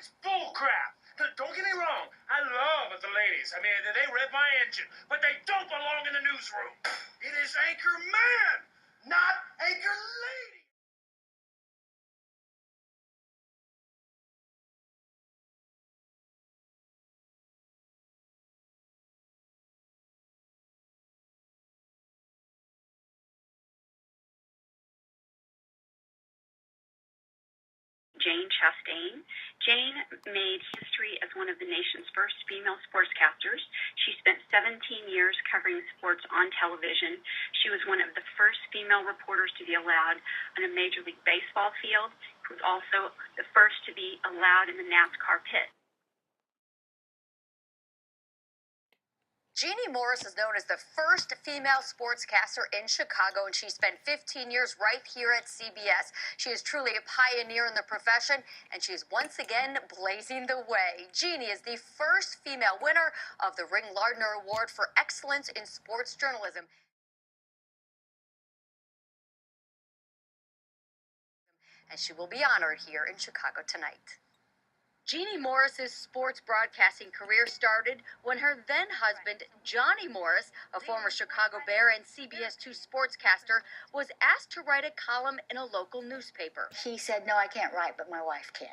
It's bull crap. Don't get me wrong. I love the ladies. I mean, they rev my engine, but they don't belong in the newsroom. It is Anchor Man, not Anchor Lady. Jane Chastain. Jane made history as one of the nation's first female sportscasters. She spent 17 years covering sports on television. She was one of the first female reporters to be allowed on a Major League Baseball field. She was also the first to be allowed in the NASCAR pit. Jeannie Morris is known as the first female sportscaster in Chicago, and she spent 15 years right here at CBS. She is truly a pioneer in the profession, and she is once again blazing the way. Jeannie is the first female winner of the Ring Lardner Award for Excellence in Sports Journalism. And she will be honored here in Chicago tonight. Jeannie Morris's sports broadcasting career started when her then-husband, Johnny Morris, a former Chicago Bear and CBS 2 sportscaster, was asked to write a column in a local newspaper. He said, "No, I can't write, but my wife can."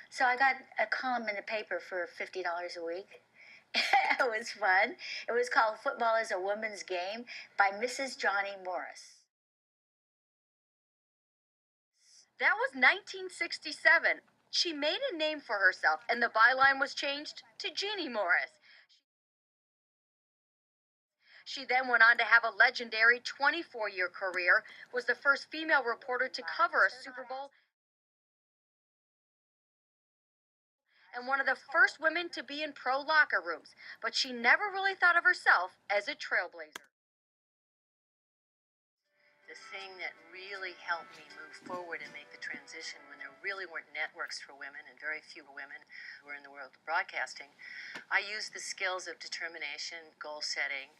So I got a column in the paper for $50 a week. It was fun. It was called "Football is a Woman's Game" by Mrs. Johnny Morris. That was 1967. She made a name for herself, and the byline was changed to Jeannie Morris. She then went on to have a legendary 24-year career, was the first female reporter to cover a Super Bowl, and one of the first women to be in pro locker rooms. But she never really thought of herself as a trailblazer. The thing that really helped me move forward and make the transition when there really weren't networks for women and very few women were in the world of broadcasting, I used the skills of determination, goal setting,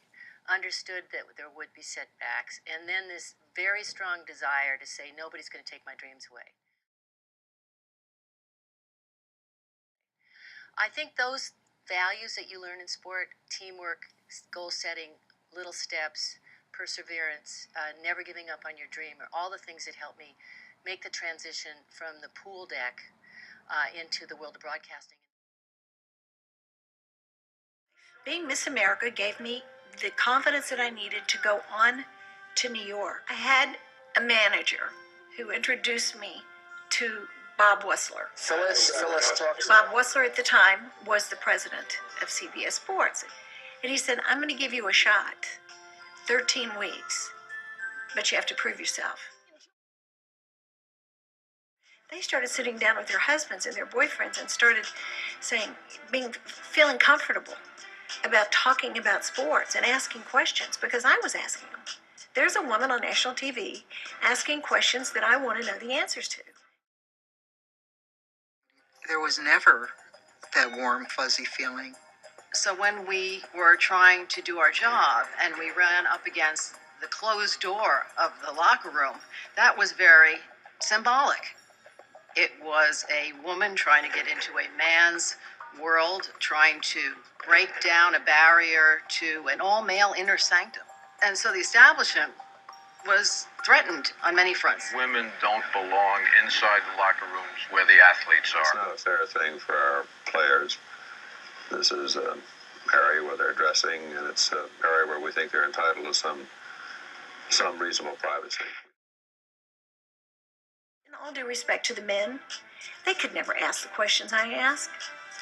understood that there would be setbacks, and then this very strong desire to say nobody's going to take my dreams away. I think those values that you learn in sport, teamwork, goal setting, little steps, perseverance, never giving up on your dream, are all the things that helped me make the transition from the pool deck into the world of broadcasting. Being Miss America gave me the confidence that I needed to go on to New York. I had a manager who introduced me to Bob Wessler. Phyllis talks. Bob Wessler at the time was the president of CBS Sports. And he said, "I'm going to give you a shot. 13 weeks, but you have to prove yourself." They started sitting down with their husbands and their boyfriends and started feeling comfortable about talking about sports and asking questions, because I was asking them. There's a woman on national TV asking questions that I want to know the answers to. There was never that warm, fuzzy feeling. So when we were trying to do our job and we ran up against the closed door of the locker room, that was very symbolic. It was a woman trying to get into a man's world, trying to break down a barrier to an all-male inner sanctum. And so the establishment was threatened on many fronts. Women don't belong inside the locker rooms where the athletes are. It's not a fair thing for our players. This is an area where they're dressing, and it's an area where we think they're entitled to some reasonable privacy. In all due respect to the men, they could never ask the questions I ask.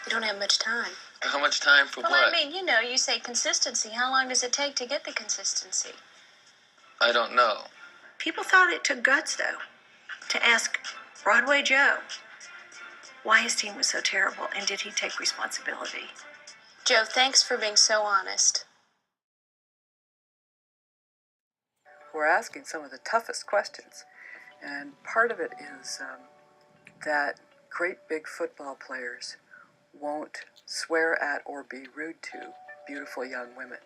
We don't have much time. How much time for Well, what? I mean, you say consistency. How long does it take to get the consistency? I don't know. People thought it took guts, though, to ask Broadway Joe why his team was so terrible, and did he take responsibility? Joe, thanks for being so honest. We're asking some of the toughest questions, and part of it is that great big football players won't swear at or be rude to beautiful young women,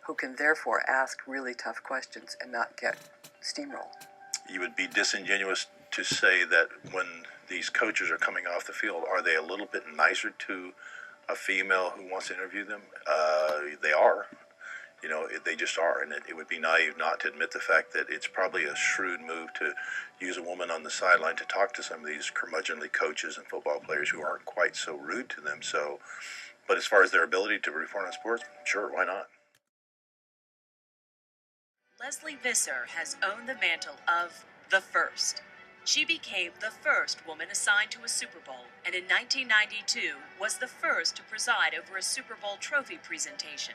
who can therefore ask really tough questions and not get steamrolled. You would be disingenuous to say that when these coaches are coming off the field, are they a little bit nicer to a female who wants to interview them? They are. You know, they just are, and it would be naive not to admit the fact that it's probably a shrewd move to use a woman on the sideline to talk to some of these curmudgeonly coaches and football players who aren't quite so rude to them. So, but as far as their ability to report on sports, sure, why not? Leslie Visser has owned the mantle of the first. She became the first woman assigned to a Super Bowl, and in 1992 was the first to preside over a Super Bowl trophy presentation.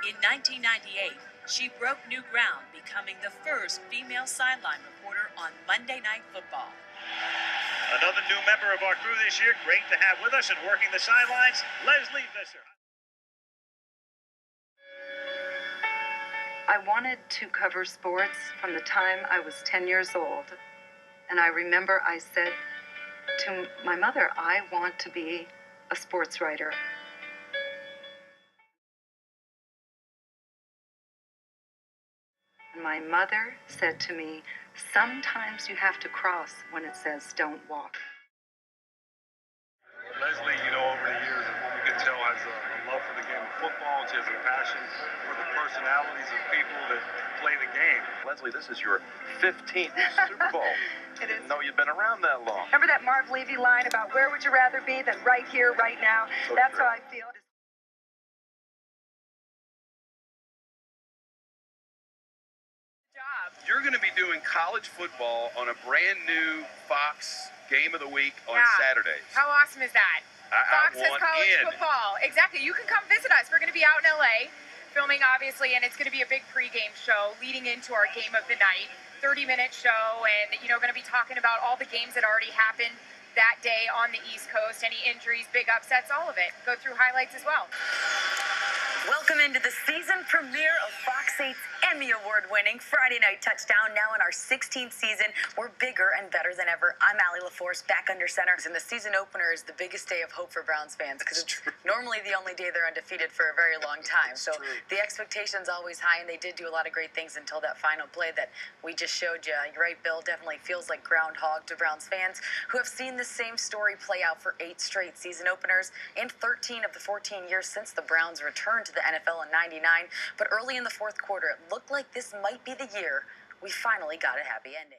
In 1998, she broke new ground, becoming the first female sideline reporter on Monday Night Football. Another new member of our crew this year, great to have with us and working the sidelines, Leslie Visser. I wanted to cover sports from the time I was 10 years old. And I remember I said to my mother, I want to be a sports writer. My mother said to me, sometimes you have to cross when it says don't walk. Leslie, you know, over the years, you can tell has a love for the game of football. She has a passion for the personalities of people that play the game. Leslie, this is your 15th Super Bowl. It is. Didn't know you'd been around that long. Remember that Marv Levy line about where would you rather be than right here, right now? So That's true. how I feel. You're going to be doing college football on a brand new Fox Game of the Week on Saturdays. How awesome is that? Fox has college football. Exactly. You can come visit us. We're going to be out in LA filming, obviously, and it's going to be a big pregame show leading into our game of the night. 30-minute show, and, you know, going to be talking about all the games that already happened that day on the East Coast, any injuries, big upsets, all of it. Go through highlights as well. Welcome into the season premiere of Fox 8's Emmy Award-winning Friday Night Touchdown. Now in our 16th season, we're bigger and better than ever. I'm Allie LaForce, back under center. And the season opener is the biggest day of hope for Browns fans because it's normally the only day they're undefeated for a very long time. So the expectation's always high, and they did do a lot of great things until that final play that we just showed you. You're right, Bill, definitely feels like groundhog to Browns fans who have seen the same story play out for 8 straight season openers and 13 of the 14 years since the Browns returned to the NFL in '99. But early in the fourth quarter, it looked like this might be the year we finally got a happy ending.